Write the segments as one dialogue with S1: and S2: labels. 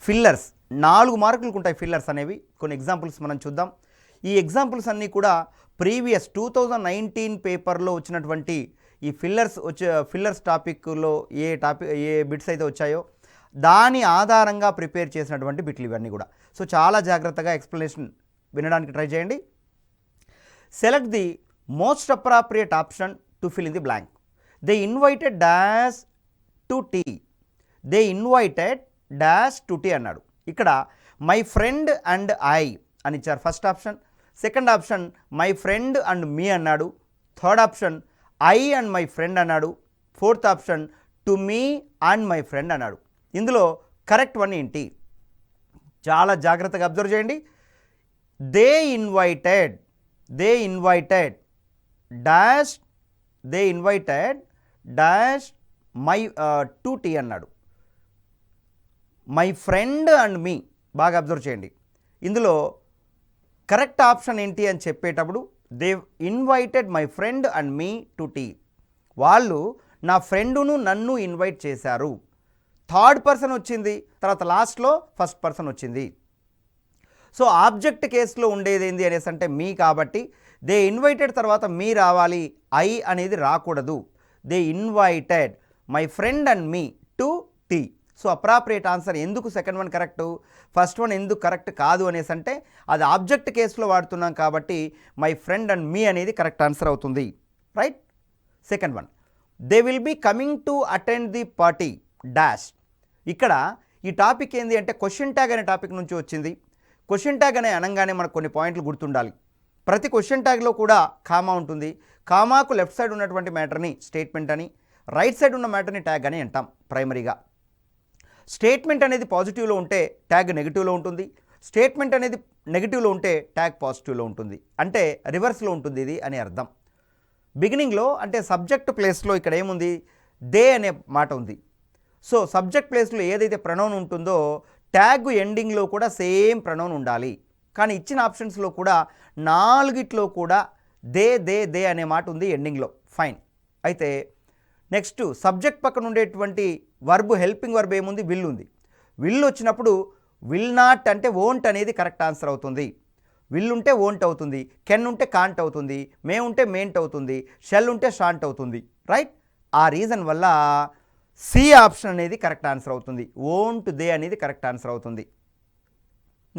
S1: Fillers 4 మార్కులకు ఉంటాయి. Fillers అనేవి కొన్ని ఎగ్జాంపుల్స్ మనం చూద్దాం. ఈ ఎగ్జాంపుల్స్ అన్నీ కూడా ప్రీవియస్ 2019 పేపర్లో వచ్చినటువంటి ఈ ఫిల్లర్స్ టాపిక్లో ఏ బిట్స్ అయితే వచ్చాయో దాని ఆధారంగా ప్రిపేర్ చేసినటువంటి బిట్లు ఇవన్నీ కూడా. సో చాలా జాగ్రత్తగా ఎక్స్ప్లెనేషన్ వినడానికి ట్రై చేయండి. Select the most appropriate option to fill in the blank. They invited dash to tea. They invited dash to tea అన్నాడు. ఇక్కడ మై ఫ్రెండ్ అండ్ ఐ అని ఇచ్చారు first option. Second option my friend and me అన్నాడు. Third option I and my friend అన్నాడు. Fourth option to me and my friend అన్నాడు. ఇందులో correct one ఏంటి? చాలా జాగ్రత్తగా అబ్జర్వ్ చేయండి. They invited dash my to tea అన్నాడు. మై ఫ్రెండ్ అండ్ మీ బాగా అబ్జర్వ్ చేయండి. ఇందులో కరెక్ట్ ఆప్షన్ ఏంటి అని చెప్పేటప్పుడు they invited my friend and me to tea. వాళ్ళు నా ఫ్రెండును నన్ను ఇన్వైట్ చేశారు. థర్డ్ పర్సన్ వచ్చింది, తర్వాత లాస్ట్లో ఫస్ట్ పర్సన్ వచ్చింది. సో ఆబ్జెక్ట్ కేసులో ఉండేది ఏంది అనేసి అంటే మీ, కాబట్టి దే ఇన్వైటెడ్ తర్వాత మీ రావాలి, ఐ అనేది రాకూడదు. They invited my friend and me to tea. So appropriate answer ఎందుకు second one correct, first one ఎందుకు కరెక్ట్ కాదు అనేసి అంటే అది ఆబ్జెక్ట్ కేసులో వాడుతున్నాం కాబట్టి మై ఫ్రెండ్ అండ్ మీ అనేది కరెక్ట్ ఆన్సర్ అవుతుంది. Right. Second one, they will be coming to attend the party dash. ఇక్కడ ఈ టాపిక్ ఏంది అంటే క్వశ్చన్ ట్యాగ్ అనే టాపిక్ నుంచి వచ్చింది. క్వశ్చన్ ట్యాగ్ అనే అనగానే మనకు కొన్ని పాయింట్లు గుర్తుండాలి. ప్రతి క్వశ్చన్ ట్యాగ్లో కూడా కామా ఉంటుంది. కామాకు లెఫ్ట్ సైడ్ ఉన్నటువంటి మ్యాటర్ని స్టేట్మెంట్ అని, రైట్ సైడ్ ఉన్న మ్యాటర్ని ట్యాగ్ అని అంటాం ప్రైమరీగా. స్టేట్మెంట్ అనేది పాజిటివ్లో ఉంటే ట్యాగ్ నెగిటివ్లో ఉంటుంది. స్టేట్మెంట్ అనేది నెగిటివ్లో ఉంటే ట్యాగ్ పాజిటివ్లో ఉంటుంది. అంటే రివర్స్లో ఉంటుంది ఇది అని అర్థం. బిగినింగ్లో అంటే సబ్జెక్ట్ ప్లేస్లో ఇక్కడ ఏముంది, దే అనే మాట ఉంది. సో సబ్జెక్ట్ ప్లేస్లో ఏదైతే ప్రొనౌన్ ఉంటుందో ట్యాగ్ ఎండింగ్లో కూడా సేమ్ ప్రొనౌన్ ఉండాలి. కానీ ఇచ్చిన ఆప్షన్స్లో కూడా 4 కూడా దే అనే మాట ఉంది ఎండింగ్లో. ఫైన్. అయితే నెక్స్ట్ సబ్జెక్ట్ పక్కన ఉండేటువంటి వర్బ్, హెల్పింగ్ వర్బ్ ఏముంది, విల్ ఉంది. విల్ వచ్చినప్పుడు విల్ నాట్ అంటే వోంట్ అనేది కరెక్ట్ ఆన్సర్ అవుతుంది. విల్ ఉంటే వోంట్ అవుతుంది, కెన్ ఉంటే కాంట్ అవుతుంది, మే ఉంటే మేంట్ అవుతుంది, షెల్ ఉంటే షాంట్ అవుతుంది. రైట్. ఆ రీజన్ వల్ల సి ఆప్షన్ అనేది కరెక్ట్ ఆన్సర్ అవుతుంది. వోంట్ దే అనేది కరెక్ట్ ఆన్సర్ అవుతుంది.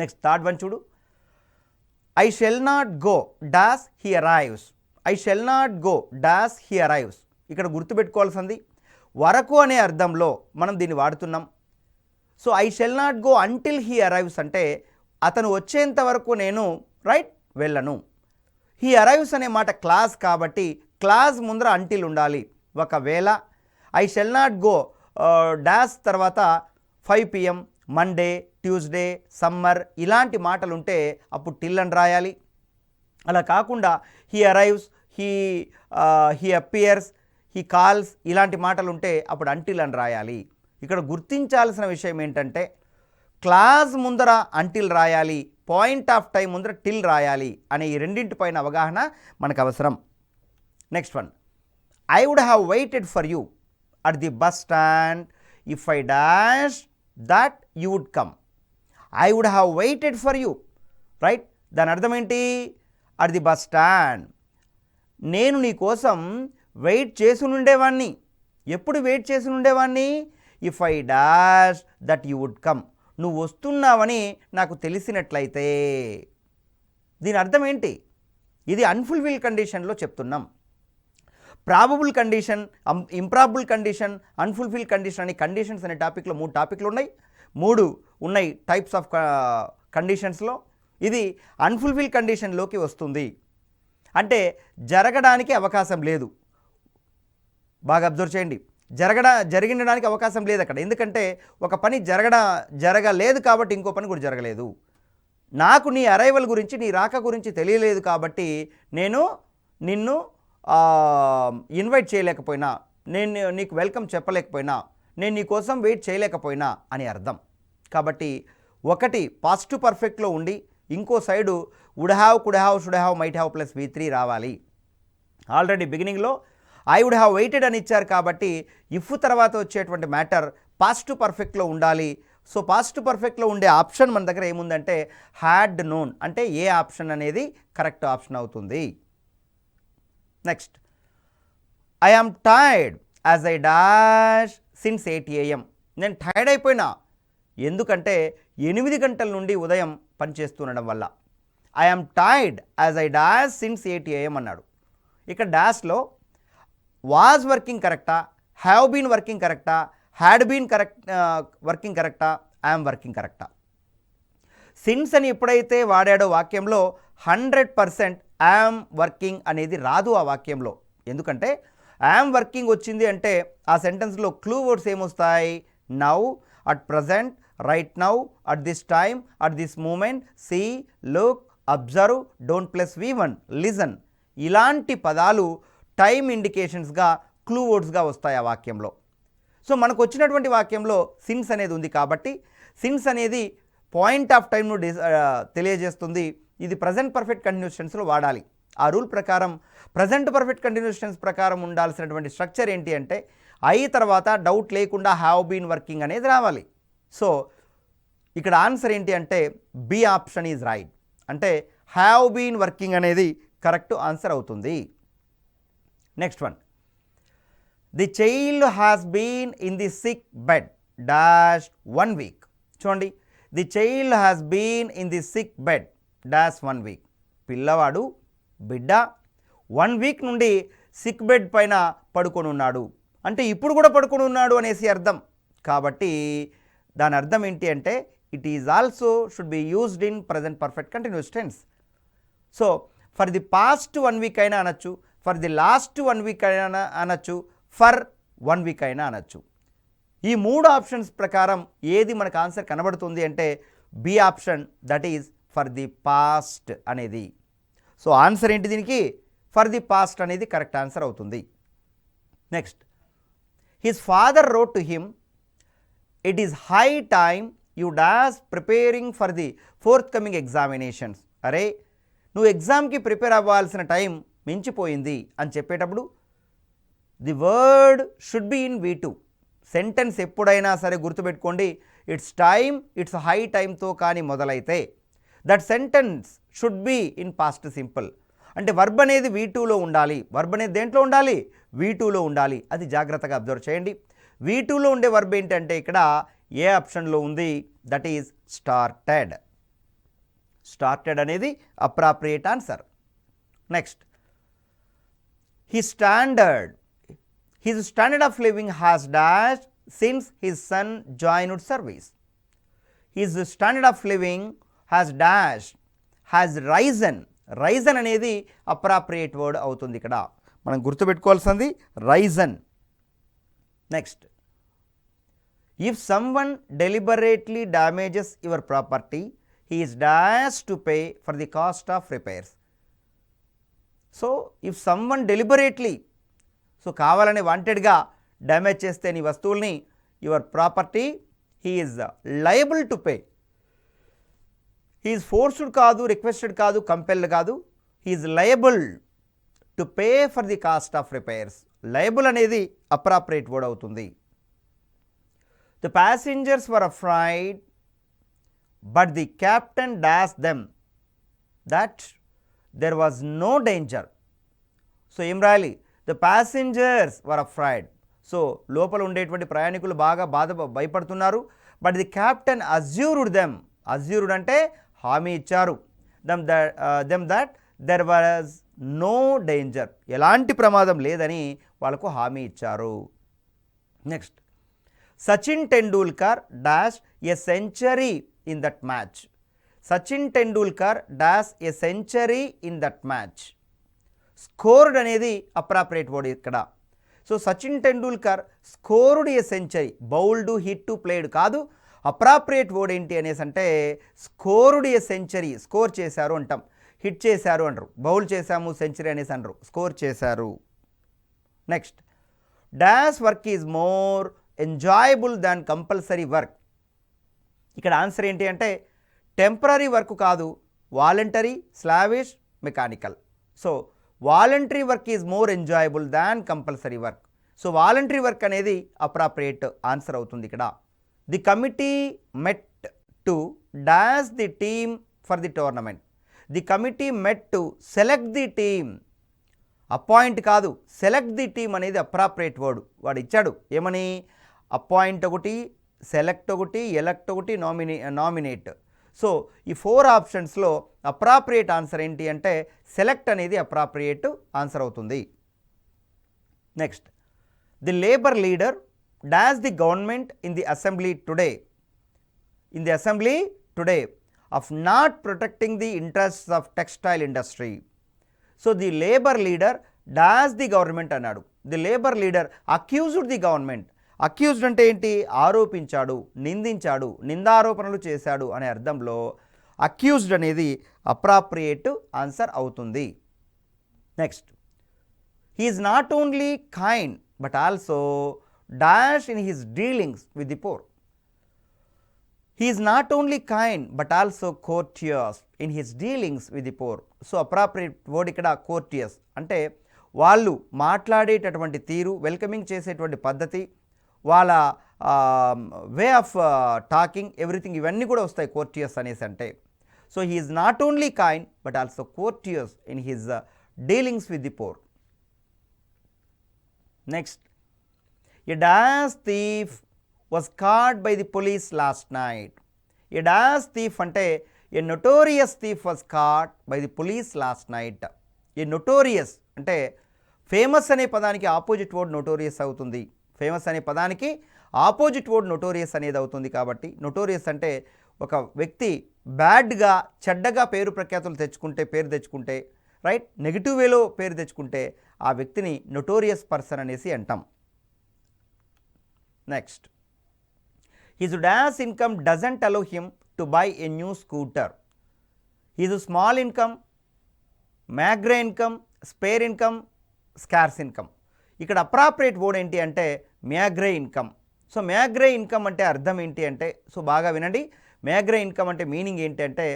S1: నెక్స్ట్ థర్డ్ వన్ చూడు. I shall not go dash he arrives. I shall not go dash he arrives. ఇక్కడ గుర్తుపెట్టుకోవాల్సింది వరకు అనే అర్థంలో మనం దీన్ని వాడుతున్నాం. So I shall not go until he arrives అంటే అతను వచ్చేంత వరకు నేను వెళ్ళను. హీ అరైవ్స్ అనే మాట క్లాస్ కాబట్టి క్లాస్ ముందర అంటిల్ ఉండాలి. ఒకవేళ I shall not go dash తర్వాత 5 PM, మండే, ట్యూస్డే, సమ్మర్ ఇలాంటి మాటలు ఉంటే అప్పుడు టిల్ అని రాయాలి. అలా కాకుండా he arrives, he appears, he calls ఇలాంటి మాటలు ఉంటే అప్పుడు అంటిల్ అని రాయాలి. ఇక్కడ గుర్తించాల్సిన విషయం ఏంటంటే క్లాస్ ముందర అంటిల్ రాయాలి, పాయింట్ ఆఫ్ టైం ముందర టిల్ రాయాలి అనే ఈ రెండింటిపైన అవగాహన మనకు అవసరం. Next one, I would have waited for you at the bus stand if I dash that you would come. I would have waited for you. Right. దాని అర్థం ఏంటి? అట్ ది బస్ స్టాండ్ నేను నీ కోసం వెయిట్ చేసి ఉండేవాడిని. ఎప్పుడు wait చేసి ఉండేవాడిని? If I dash that you would come. నువ్వు వస్తున్నావని నాకు తెలిసినట్లయితే. దీని అర్థం ఏంటి? ఇది అన్ఫుల్ఫిల్ కండిషన్లో చెప్తున్నాం. Probable condition, improbable condition, unfulfil condition అనే కండిషన్స్ అనే టాపిక్లో 3 టాపిక్లు ఉన్నాయి. 3 ఉన్నాయి టైప్స్ ఆఫ్ కండిషన్స్లో. ఇది అన్ఫుల్ఫిల్ కండిషన్లోకి వస్తుంది. అంటే జరగడానికి అవకాశం లేదు. బాగా అబ్జర్వ్ చేయండి. జరిగించడానికి అవకాశం లేదు అక్కడ. ఎందుకంటే ఒక పని జరగలేదు కాబట్టి ఇంకో పని కూడా జరగలేదు. నాకు నీ అరైవల్ గురించి, నీ రాక గురించి తెలియలేదు కాబట్టి నేను నిన్ను ఇన్వైట్ చేయలేకపోయినా, నేను నీకు వెల్కమ్ చెప్పలేకపోయినా, నేను నీ కోసం వెయిట్ చేయలేకపోయినా అని అర్థం. కాబట్టి ఒకటి పాజిటివ్ పర్ఫెక్ట్లో ఉండి ఇంకో side would have, could have, should have, might have plus V3 రావాలి. ఆల్రెడీ బిగినింగ్లో ఐ వుడ్ హ్యావ్ వెయిటెడ్ అని ఇచ్చారు కాబట్టి ఇఫ్ తర్వాత వచ్చేటువంటి మ్యాటర్ పాజిటివ్ పర్ఫెక్ట్లో ఉండాలి. సో పాస్ట్ పర్ఫెక్ట్లో ఉండే ఆప్షన్ మన దగ్గర ఏముందంటే హ్యాడ్ నోన్, అంటే ఏ ఆప్షన్ అనేది కరెక్ట్ ఆప్షన్ అవుతుంది. Next, I am tired as I dash since 8 AM. నేను టైర్డ్ అయిపోయినా, ఎందుకంటే 8 గంటల నుండి ఉదయం పనిచేస్తుండడం వల్ల. I am tired as I dash since 8 AM అన్నాడు. ఇక్కడ డాష్లో వాజ్ వర్కింగ్ కరెక్టా, హ్యావ్ బీన్ వర్కింగ్ కరెక్టా, హ్యాడ్ బీన్ వర్కింగ్ కరెక్టా, ఐఎమ్ వర్కింగ్ కరెక్టా? సిన్స్ అని ఎప్పుడైతే వాడాడో వాక్యంలో 100% ఐఎమ్ వర్కింగ్ అనేది రాదు ఆ వాక్యంలో. ఎందుకంటే ఐఎమ్ వర్కింగ్ వచ్చింది అంటే ఆ సెంటెన్స్లో క్లూ వర్డ్స్ ఏమొస్తాయి? Now, at present, right now, at this time, at this moment, see, look, observe, don't plus V1, listen, ఇలాంటి పదాలు టైమ్ ఇండికేషన్స్గా క్లూ వర్డ్స్గా వస్తాయి ఆ వాక్యంలో. సో మనకు వచ్చినటువంటి వాక్యంలో సిన్స్ అనేది ఉంది కాబట్టి సిన్స్ అనేది పాయింట్ ఆఫ్ టైంను తెలియజేస్తుంది. ఇది ప్రజెంట్ పర్ఫెక్ట్ కంటిన్యూస్ టెన్స్లో వాడాలి. ఆ రూల్ ప్రకారం ప్రజెంట్ పర్ఫెక్ట్ కంటిన్యూస్ టెన్స్ ప్రకారం ఉండాల్సినటువంటి స్ట్రక్చర్ ఏంటి అంటే ఐ తర్వాత డౌట్ లేకుండా హ్యావ్ బీన్ వర్కింగ్ అనేది రావాలి. సో ఇక్కడ ఆన్సర్ ఏంటి అంటే బి ఆప్షన్ ఈజ్ రైట్, అంటే హ్యావ్ బీన్ వర్కింగ్ అనేది కరెక్ట్ ఆన్సర్ అవుతుంది. Next one, the child has been in the sick bed dash 1 week. చూడండి, the child has been in the sick bed dash 1 week. పిల్లవాడు, బిడ్డ 1 week నుండి sick bed పైన పడుకొని ఉన్నాడు, అంటే ఇప్పుడు కూడా పడుకొని ఉన్నాడు అనేసి అర్థం. కాబట్టి దాని అర్థం ఏంటి అంటే it is also should be used in present perfect continuous tense. So for the past 1 week అయినా అనొచ్చు, ఫర్ ది లాస్ట్ 1 week అయినా అనొచ్చు, ఫర్ 1 week అయినా అనొచ్చు. ఈ 3 ఆప్షన్స్ ప్రకారం ఏది మనకు ఆన్సర్ కనబడుతుంది అంటే B option, that is for the past అనేది. సో ఆన్సర్ ఏంటి దీనికి? ఫర్ ది పాస్ట్ అనేది కరెక్ట్ ఆన్సర్ అవుతుంది. Next, his father wrote to him, it is high time you dash preparing for the forthcoming examinations. అరే నువ్వు ఎగ్జామ్కి prepare అవ్వాల్సిన time మించిపోయింది అని చెప్పేటప్పుడు the word should be in V2. Sentence ఎప్పుడైనా సరే గుర్తుపెట్టుకోండి, ఇట్స్ టైమ్, ఇట్స్ హై టైమ్తో కానీ మొదలైతే that sentence should be in past simple. అంటే వర్బ్ అనేది V2లో ఉండాలి. వర్బ్ అనేది దేంట్లో ఉండాలి? V2లో ఉండాలి. అది జాగ్రత్తగా అబ్జర్వ్ చేయండి. V2లో ఉండే వర్బ్ ఏంటంటే ఇక్కడ ఏ ఆప్షన్లో ఉంది? That is started. స్టార్టెడ్ అనేది appropriate answer. Next, his standard of living has dash since his son joined service. His standard of living has dash has Ryzen. Ryzen అనేది అప్రాప్రియేట్ వర్డ్ అవుతుంది. ఇక్కడ మనం గుర్తుపెట్టుకోవాల్సింది Ryzen. Next, if someone deliberately damages your property he is dash to pay for the cost of repairs. So if someone deliberately, so కావాలని వాంటెడ్గా damage చేస్తే నీ వస్తువుల్ని, your property, he is liable to pay. He is forced కాదు, requested కాదు, compelled కాదు, he is liable to pay for the cost of repairs. Liable అనేది appropriate word అవుతుంది. The passengers were afraid but the captain dashed them that there was no danger. So ఏం రాయాలి? the passengers were afraid. So లోపల ఉండేటువంటి ప్రయాణికులు బాగా భయపడుతున్నారు. But the captain assured them. Assured అంటే హామీ ఇచ్చారు. Them that there was no danger, ఎలాంటి ప్రమాదం లేదని వాళ్ళకు హామీ ఇచ్చారు. Next, Sachin Tendulkar dash a century in that match. Sachin Tendulkar dash a century in that match. Scored అనేది అప్రాప్రియేట్ వర్డ్ ఇక్కడ. So Sachin Tendulkar scored a century. Bowled, hit, played కాదు. అప్రాప్రియేట్ వర్డ్ ఏంటి అనేసి అంటే స్కోర్డ్ ఎ సెంచరీ. స్కోర్ చేశారు అంటాం, హిట్ చేశారు అంటారు. బౌల్ చేశాము, సెంచరీ అనేసి అంటారు, స్కోర్ చేశారు. Next, dash work is more enjoyable than compulsory work. ఇక్కడ ఆన్సర్ ఏంటి అంటే టెంపరీ వర్క్ కాదు, voluntary, slavish, mechanical. So voluntary work is more enjoyable than compulsory work. So voluntary work అనేది అప్రాప్రియేట్ ఆన్సర్ అవుతుంది ఇక్కడ. The committee met to dash the team for the tournament. The committee met to select the team. Appoint కాదు, select the team అనేది appropriate word. వాడు ఇచ్చాడు ఏమని, appoint ఒకటి, select ఒకటి, ఎలెక్ట్ ఒకటి, నామినేట్. సో ఈ 4 ఆప్షన్స్లో అప్రాప్రియేట్ ఆన్సర్ ఏంటి అంటే సెలెక్ట్ అనేది అప్రాప్రియేట్ ఆన్సర్ అవుతుంది. Next, the labour leader dash the government in the assembly today of not protecting the interests of textile industry. So the labour leader dash the government అన్నాడు. The labour leader accused the government. Accused అంటే ఏంటి, ఆరోపించాడు, నిందించాడు, నిందారోపణలు చేశాడు అనే అర్థంలో accused అనేది appropriate answer అవుతుంది. Next, he is not only kind but also dash in his dealings with the poor. He is not only kind but also courteous in his dealings with the poor. So appropriate word ఇక్కడ courteous అంటే వాళ్ళు మాట్లాడేటటువంటి తీరు, welcoming చేసేటువంటి పద్ధతి, వాళ్ళ way of talking, everything ఇవన్నీ కూడా వస్తాయి కోర్టియస్ అనేసి అంటే. So he is not only kind but also courteous in his dealings with the poor. Next, a dash thief was caught by the police last night. A dash thief అంటే a notorious thief was caught by the police last night. A notorious అంటే famous అనే పదానికి opposite word notorious అవుతుంది. Famous అనే పదానికి opposite word notorious అనేది అవుతుంది. కాబట్టి నోటోరియస్ అంటే ఒక వ్యక్తి బ్యాడ్గా, చెడ్డగా పేరు తెచ్చుకుంటే రైట్, నెగిటివ్ వేలో పేరు తెచ్చుకుంటే ఆ వ్యక్తిని నోటోరియస్ పర్సన్ అనేసి అంటాం. Next, his dash income doesn't allow him to buy a new scooter. His small income, maigre income, spare income, scarce income. ఇక్కడ అప్రాప్రియేట్ వర్డ్ ఏంటి అంటే మ్యాగ్రే ఇన్కమ్. సో మ్యాగ్రే ఇన్కమ్ అంటే అర్థం ఏంటి అంటే, సో బాగా వినండి, మ్యాగ్రే ఇన్కమ్ అంటే మీనింగ్ ఏంటి అంటే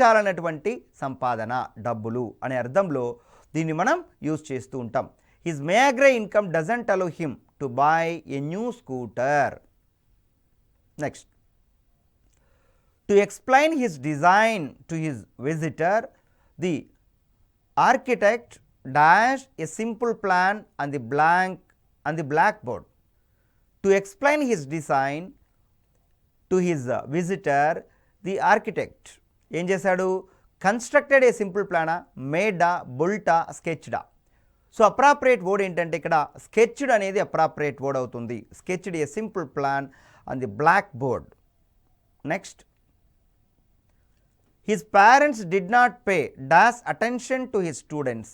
S1: చాలనటువంటి సంపాదన, డబ్బులు అనే అర్థంలో దీన్ని మనం యూజ్ చేస్తూ ఉంటాం. His meagre income doesn't allow him to buy a new scooter. Next, to explain his design to his visitor, the architect dashed a simple plan on the blackboard. To explain his design to his visitor, the architect ఏం చేశాడు, constructed a simple ప్లానా, మేడా, బుల్టా, స్కెచ్డా. So appropriate word ఏంటంటే ఇక్కడ sketched అనేది appropriate word అవుతుంది. Sketched a simple plan on the blackboard. Next, his parents did not pay dash attention to his students.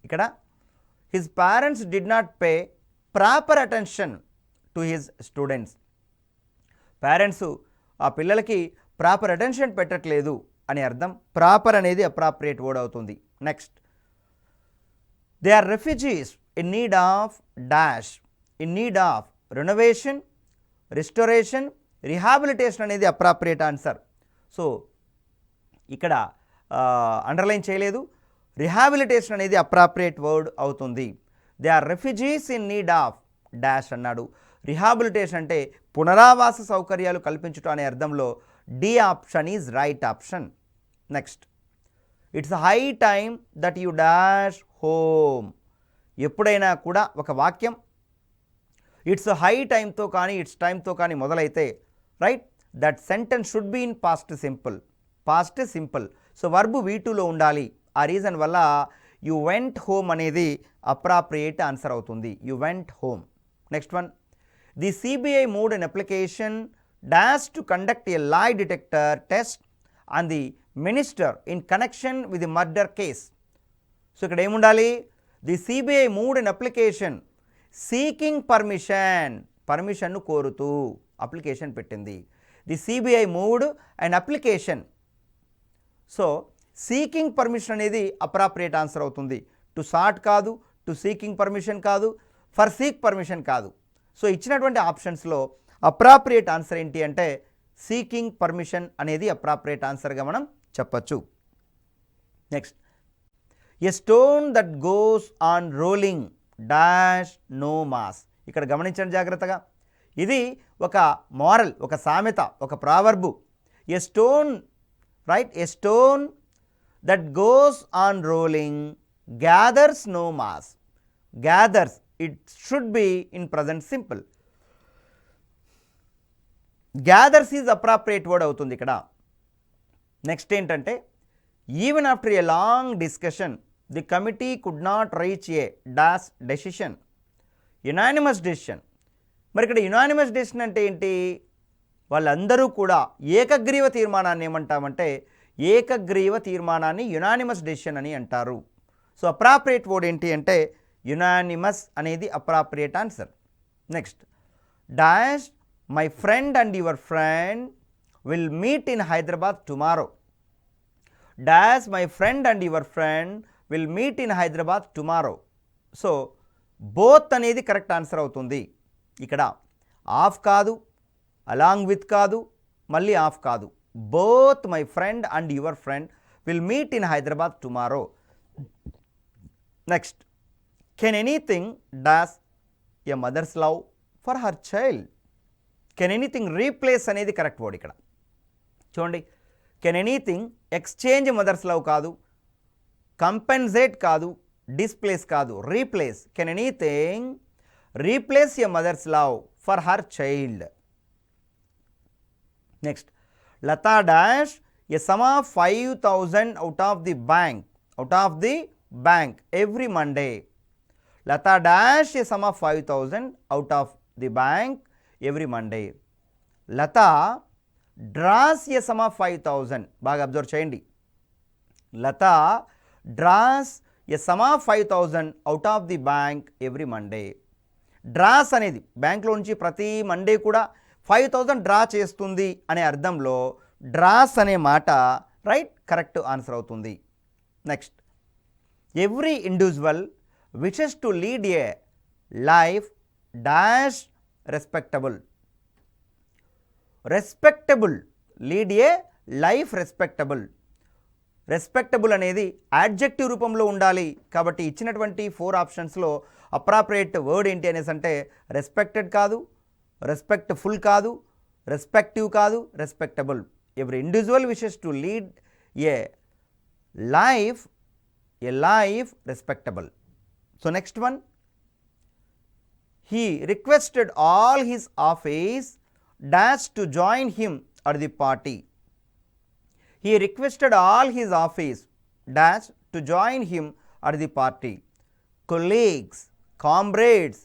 S1: ikkada his parents did not pay proper attention to his students. parents ఆ పిల్లలకి proper attention పెట్టట్లేదు అని అర్థం. Proper అనేది appropriate word అవుతుంది. Next, they are refugees in need of dash, in need of renovation, restoration, rehabilitation అనేది appropriate answer. So ఇక్కడ underline చేయలేదు, రిహాబిలిటేషన్ అనేది అప్రాప్రియేట్ వర్డ్ అవుతుంది. They are refugees in need of dash అన్నాడు. Rehabilitation అంటే పునరావాస సౌకర్యాలు కల్పించడం అనే అర్థంలో D option is right option. Next, it's high time that you dash home. ఎప్పుడైనా కూడా ఒక వాక్యం ఇట్స్ హై టైంతో కానీ ఇట్స్ టైంతో కానీ మొదలైతే right, that sentence should be in past simple. So verb V2లో ఉండాలి. ఆ రీజన్ వల్ల యు వెంట్ హోమ్ అనేది అప్రాప్రియేట్ ఆన్సర్ అవుతుంది. You went home. Next one, the CBI moved an application dash to conduct a lie detector test on the minister in connection with the murder case. So ఇక్కడ ఏముండాలి, the CBI moved an application seeking పర్మిషన్ను కోరుతూ application పెట్టింది. The CBI moved and application. So seeking permission అనేది appropriate answer అవుతుంది. To sought కాదు, to seeking permission కాదు, for seek permission కాదు. సో ఇచ్చినటువంటి ఆప్షన్స్లో అప్రాప్రియేట్ ఆన్సర్ ఏంటి అంటే సీకింగ్ పర్మిషన్ అనేది అప్రాప్రియేట్ ఆన్సర్గా మనం చెప్పచ్చు. Next, a stone that goes on rolling dash no moss. ఇక్కడ గమనించండి జాగ్రత్తగా, ఇది ఒక మోరల్, ఒక సామెత, ఒక proverb. A stone, right, a stone that goes on rolling gathers no moss. Gathers, it should be in present simple. Gathers is appropriate word అవుతుంది ఇక్కడ. నెక్స్ట్ ఏంటంటే, even after a long discussion the committee could not reach A dash decision. Unanimous decision. మరి ఇక్కడ unanimous decision అంటే ఏంటి? వాళ్ళందరూ కూడా ఏకగ్రీవ తీర్మానాన్ని ఏమంటామంటే, ఏకగ్రీవ తీర్మానాన్ని యునానిమస్ డెసిషన్ అని అంటారు. సో అప్రాప్రియేట్ వర్డ్ ఏంటి అంటే యునానిమస్ అనేది appropriate answer. Next, dash my friend and your friend will meet in Hyderabad tomorrow. Dash my friend and your friend will meet in Hyderabad tomorrow. So both అనేది correct answer అవుతుంది. ఇక్కడ of కాదు, along with కాదు, మళ్ళీ of కాదు. Both my friend and your friend will meet in Hyderabad tomorrow. Next, can anything dash a mother's love for her child. Can anything replace అనేది correct word ఇక్కడ. చూడండి, can anything exchange mother's love కాదు, compensate కాదు, displace కాదు, replace. Can anything replace a mother's love for her child. Next, Lata dash a sum of 5,000 out of the bank every Monday. Lata dash a sum of 5,000 out of the bank every Monday. Lata draws a sum of 5,000. బాగా observe చేయండి. Lata draws a sum of 5,000 out of the bank every Monday. Draws అనేది బ్యాంక్లో నుంచి ప్రతి Monday కూడా 5,000 draw చేస్తుంది అనే అర్థంలో డ్రాస్ అనే మాట రైట్ కరెక్ట్ ఆన్సర్ అవుతుంది. Next, every individual wishes to lead a life dash respectable. Respectable, lead a life respectable. Respectable అనేది యాడ్జెక్టివ్ రూపంలో ఉండాలి. కాబట్టి ఇచ్చినటువంటి 4 ఆప్షన్స్లో అప్రాప్రియేట్ వర్డ్ ఏంటి అనేసి అంటే రెస్పెక్టెడ్ కాదు, రెస్పెక్ట్ఫుల్ కాదు, రెస్పెక్టివ్ కాదు, respectable. Every individual wishes to lead a life respectable. So next one, he requested all his office dash to join him at the party. He requested all his office dash to join him at the party. Colleagues, comrades,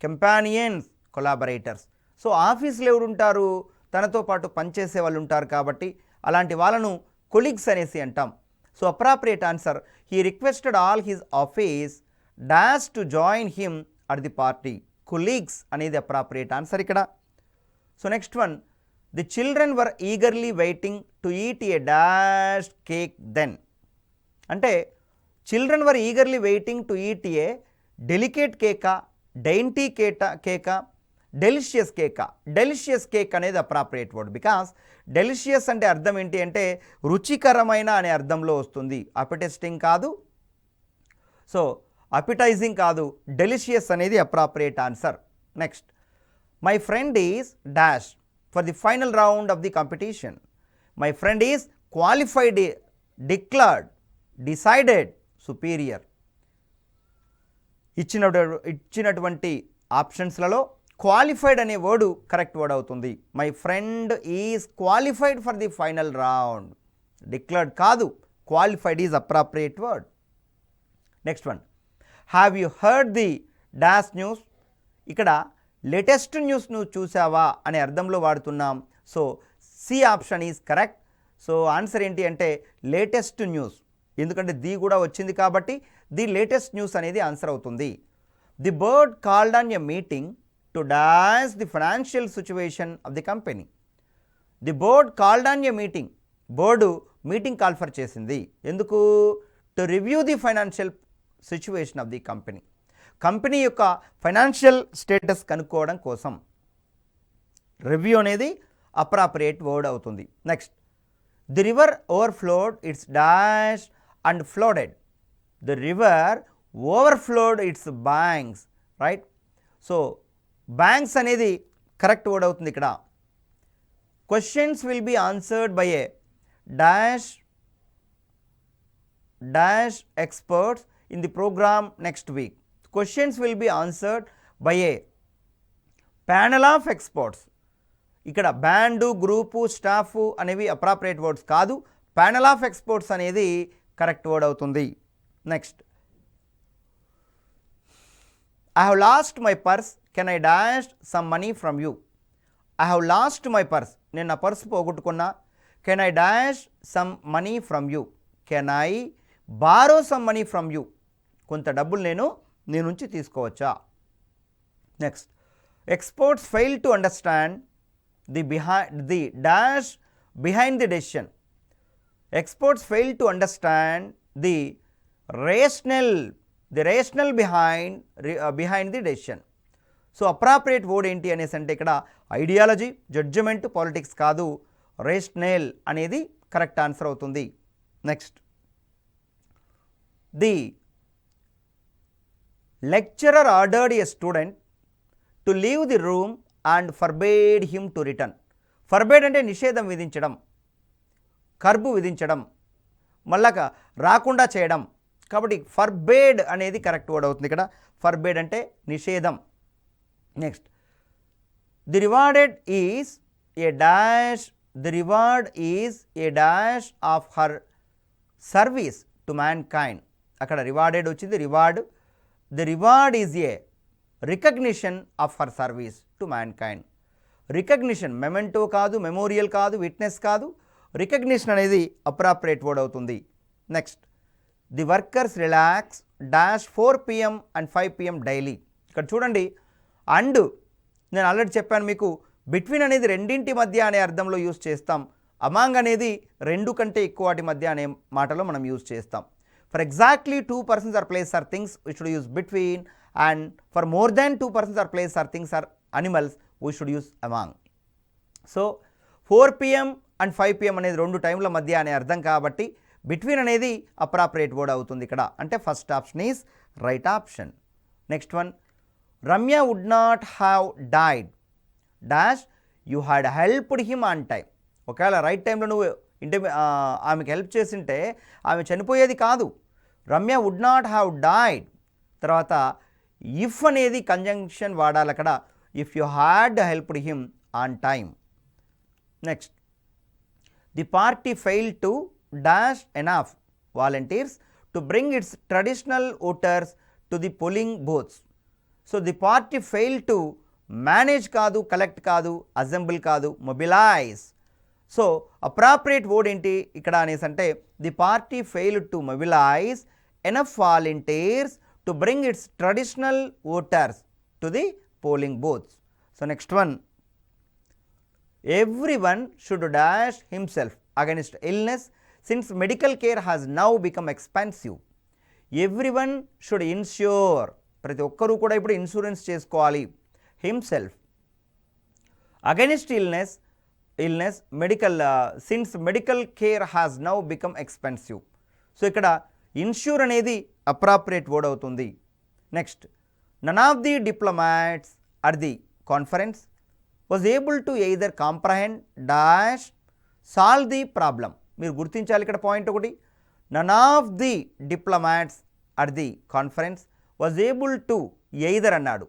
S1: companions, collaborators. So ఆఫీస్లో ఎవరు ఉంటారు? తనతో పాటు పనిచేసే వాళ్ళు ఉంటారు కాబట్టి అలాంటి వాళ్ళను కొలీగ్స్ అనేసి అంటాం. So appropriate answer, he requested all his office dash to join him at the party. Colleagues అనేది అప్రాప్రియేట్ ఆన్సర్ ఇక్కడ. So next one, the children were eagerly waiting to eat a dash cake then. అంటే children were eagerly waiting to eat a delicate కేకా, dainty కేకా, delicious కేకా. Delicious cake అనేది appropriate word. Because delicious అంటే అర్థం ఏంటి అంటే రుచికరమైన అనే అర్థంలో వస్తుంది. అపెటైజింగ్ కాదు, సో అపిటైజింగ్ కాదు, డెలిషియస్ అనేది appropriate answer. Next, my friend is dash for the final round of the competition. My friend is qualified, declared, decided, superior. ఇచ్చినటువంటి ఆప్షన్స్లలో క్వాలిఫైడ్ అనే వర్డు కరెక్ట్ వర్డ్ అవుతుంది. My friend is qualified for the final round. Declared కాదు, qualified is appropriate word. Next one, have you heard the dash news. ఇక్కడ latest న్యూస్ను చూసావా అనే అర్థంలో వాడుతున్నాం. So C option is correct. So answer ఏంటి అంటే లేటెస్ట్ న్యూస్. ఎందుకంటే ది కూడా వచ్చింది కాబట్టి ది లేటెస్ట్ న్యూస్ అనేది ఆన్సర్ అవుతుంది. The board called on a meeting to dash the financial situation of the company. The board called on a meeting. Board meeting call for చేసింది. ఎందుకు? To review the financial situation of the company. Company యొక్క financial status కనుక్కోవడం కోసం. Review అనేది appropriate word అవుతుంది. Next, the river overflowed its dash and flooded. The river overflowed it's banks. Right. So banks అనేది correct word అవుతుంది ఇక్కడ. Questions will be answered by a dash experts in the programme next week. Questions will be answered by a panel of experts. ఇక్కడ band, group, staff అనేవి appropriate words కాదు. Panel of experts అనేది correct word అవుతుంది. Next, I have lost my purse, can I dash some money from you. I have lost my purse, నేను నా purse పోగొట్టుకున్నా. Can I dash some money from you, can I borrow some money from you, కొంత డబ్బులు నేను నీ నుంచి తీసుకోవచ్చా. Next, experts fail to understand the dash behind the decision. Experts fail to understand the rational behind the decision. So appropriate word ఏంటి అనేసి అంటే ఇక్కడ ఐడియాలజీ, జడ్జిమెంట్, పాలిటిక్స్ కాదు, రేషనల్ అనేది కరెక్ట్ ఆన్సర్ అవుతుంది. Next, the lecturer ordered a student to leave the room and forbade him to return. Forbade అంటే నిషేధం విధించడం, కర్బు విధించడం, మళ్ళా రాకుండా చేయడం. కాబట్టి ఫర్బేడ్ అనేది కరెక్ట్ వర్డ్ అవుతుంది ఇక్కడ. ఫర్బేడ్ అంటే నిషేధం. Next, the reward is a dash of her service to man kind. అక్కడ రివార్డెడ్ వచ్చింది, reward. The reward is a recognition of her service to man kind. Recognition, memento కాదు, మెమోరియల్ కాదు, విట్నెస్ కాదు, recognition అనేది అప్రాప్రియేట్ వర్డ్ అవుతుంది. Next, the workers relax dash 4 PM and 5 PM daily. ఇక్కడ చూడండి, and నేను ఆల్రెడీ చెప్పాను మీకు, బిట్వీన్ అనేది రెండింటి మధ్య అనే అర్థంలో యూజ్ చేస్తాం. అమాంగ్ అనేది రెండు కంటే ఎక్కువ వాటి మధ్య అనే మాటలో మనం యూజ్ చేస్తాం. For exactly 2 persons or places or things we should use between, and for more than 2 persons or places or things or animals we should use among. So 4 PM and 5 PM అనేది రెండు టైంల మధ్య అనే అర్థం కాబట్టి between అనేది appropriate word అవుతుంది ఇక్కడ. అంటే first option is right option. Next one, Ramya would not have died dash you had helped him on time. ఒకవేళ రైట్ టైంలో నువ్వు ఆమెకు హెల్ప్ చేసింటే ఆమె చనిపోయేది కాదు. Ramya would not have died, తర్వాత ఇఫ్ అనేది కంజంక్షన్ వాడాలి అక్కడ. If you had helped him on time. Next, the party fail to dash enough volunteers to bring its traditional voters to the polling booths. So the party fail to manage కాదు, collect కాదు, assemble కాదు, mobilise. So appropriate word ఏంటి ఇక్కడ అనేసి అంటే the party failed to mobilise enough volunteers to bring its traditional voters to the polling booths. So next one, everyone should dash himself against illness since medical care has now become expensive. Everyone should insure, ప్రతి ఒక్కరూ కూడా ఇప్పుడు insurance చేసుకోవాలి. Himself against illness medical since medical care has now become expensive. So ఇక్కడ insure అనేది appropriate word అవుతుంది. Next, none of the diplomats at the conference was able to either comprehend dash solve the problem. మీరు గుర్తించాలి ఇక్కడ point ఒకటి, none of the diplomats at the conference was able to either అన్నాడు.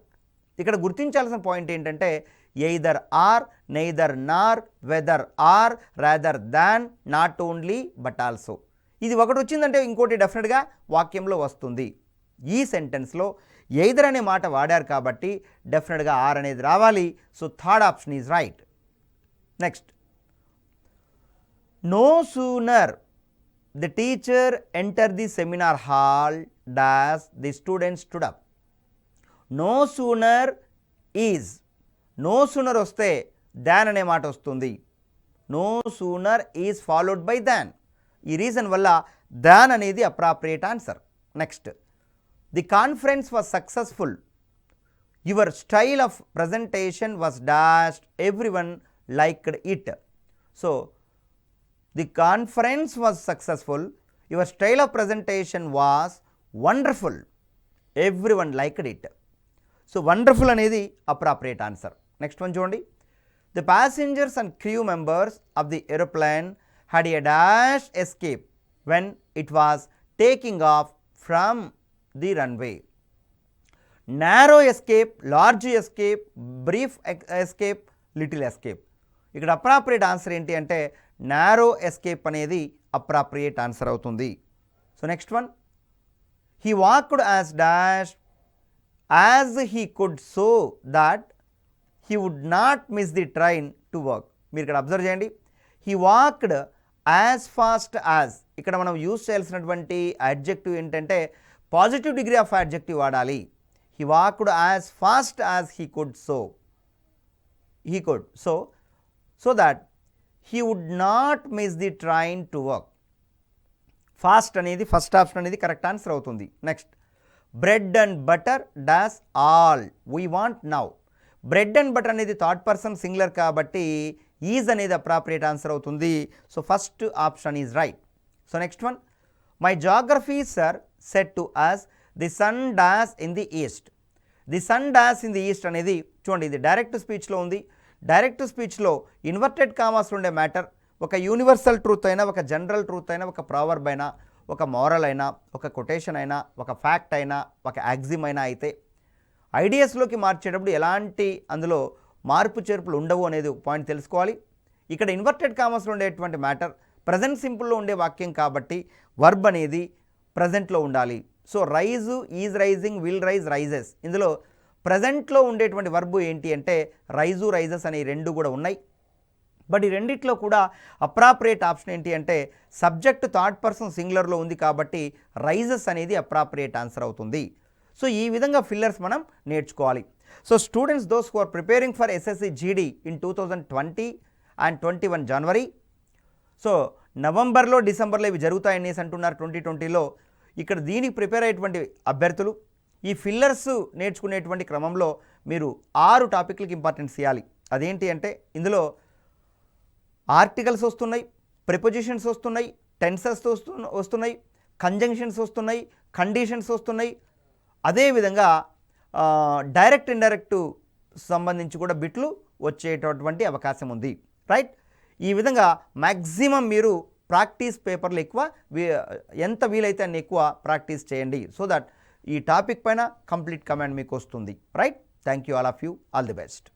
S1: ఇక్కడ గుర్తించాల్సిన point ఏంటంటే either or, neither nor, whether or, rather than, not only but also. ఇది ఒకటి వచ్చిందంటే ఇంకోటి డెఫినెట్గా వాక్యంలో వస్తుంది. ఈ సెంటెన్స్లో ఎయిదర్ అనే మాట వాడారు కాబట్టి డెఫినెట్గా ఆర్ అనేది రావాలి. So third option is right. Next, no sooner the teacher enter the seminar hall dash the student stood up. No sooner is, no sooner వస్తే దాన్ అనే మాట వస్తుంది. No sooner is followed by than. ఈ reason వల్ల than అనేది appropriate answer. Next, the conference was successful, your style of presentation was dashed, everyone liked it. So the conference was successful, your style of presentation was wonderful, everyone liked it. So wonderful అనేది appropriate answer. Next one చూడండి. The passengers and crew members of the aeroplane had a dash escape when it was taking off from the runway. Narrow escape, large escape, brief escape, little escape. ఇక్కడ appropriate answer ఏంటి అంటే narrow escape అనేది appropriate answer అవుతుంది. So next one, he walked as dash as he could so that he would not miss the train to work. మీరు ఇక్కడ observe చేయండి. He walked as fast as, ఇక్కడ మనం use చేయాల్సినటువంటి adjective ఏంటంటే positive degree of adjective వాడాలి. He walked as fast as he could so that he would not miss the train to work. Fast అనేది first option అనేది correct answer అవుతుంది. Next, bread and butter dash all we want now. Bread and butter అనేది third person singular కాబట్టి is అనేది appropriate answer అవుతుంది. So first option is right. So next one, my geography sir set to us the sun dash in the east. The sun dash in the east అనేది చూడండి, ఇది direct స్పీచ్లో ఉంది. Direct స్పీచ్లో inverted కామాస్లో ఉండే matter ఒక universal truth అయినా, ఒక general truth అయినా, ఒక ప్రావర్బ్ అయినా, ఒక మోరల్ అయినా, ఒక కొటేషన్ అయినా, ఒక ఫ్యాక్ట్ అయినా, ఒక యాక్సిమ్ అయినా అయితే ఐడియాస్లోకి మార్చేటప్పుడు ఎలాంటి అందులో మార్పు చేర్పులు ఉండవు అనేది ఒక పాయింట్ తెలుసుకోవాలి. ఇక్కడ ఇన్వర్టెడ్ కామర్స్లో ఉండేటువంటి మ్యాటర్ ప్రజెంట్ సింపుల్లో ఉండే వాక్యం కాబట్టి వర్బ్ అనేది ప్రజెంట్లో ఉండాలి. So rise, is rising, will rise, rises. ఇందులో ప్రజెంట్లో ఉండేటువంటి వర్బ్ ఏంటి అంటే రైజు, రైజెస్ అనే రెండు కూడా ఉన్నాయి. బట్ ఈ రెండిట్లో కూడా అప్రాప్రియేట్ ఆప్షన్ ఏంటి అంటే సబ్జెక్ట్ థర్డ్ పర్సన్ సింగులర్లో ఉంది కాబట్టి రైజెస్ అనేది అప్రాప్రియేట్ ఆన్సర్ అవుతుంది. సో ఈ విధంగా ఫిల్లర్స్ మనం నేర్చుకోవాలి. So students those who are preparing for SSC GD in 2020 and 21 జనవరి. సో నవంబర్లో, డిసెంబర్లో ఇవి జరుగుతాయనేసి అంటున్నారు 2020లో. ఇక్కడ దీనికి ప్రిపేర్ అయ్యేటువంటి అభ్యర్థులు ఈ ఫిల్లర్స్ నేర్చుకునేటువంటి క్రమంలో మీరు 6 టాపిక్లకి ఇంపార్టెన్స్ ఇవ్వాలి. అదేంటి అంటే ఇందులో ఆర్టికల్స్ వస్తున్నాయి, ప్రిపోజిషన్స్ వస్తున్నాయి, టెన్సెస్ వస్తున్నాయి, కంజంక్షన్స్ వస్తున్నాయి, కండిషన్స్ వస్తున్నాయి. అదేవిధంగా డైరెక్ట్ ఇండైరెక్ట్ సంబంధించి కూడా బిట్లు వచ్చేటటువంటి అవకాశం ఉంది. రైట్, ఈ విధంగా మ్యాక్సిమం మీరు ప్రాక్టీస్ పేపర్లు ఎక్కువ, ఎంత వీలైతే అన్ని ఎక్కువ ప్రాక్టీస్ చేయండి. సో దట్ ఈ టాపిక్ పైన కంప్లీట్ కమాండ్ మీకు వస్తుంది. Right, thank you all of you, all the best.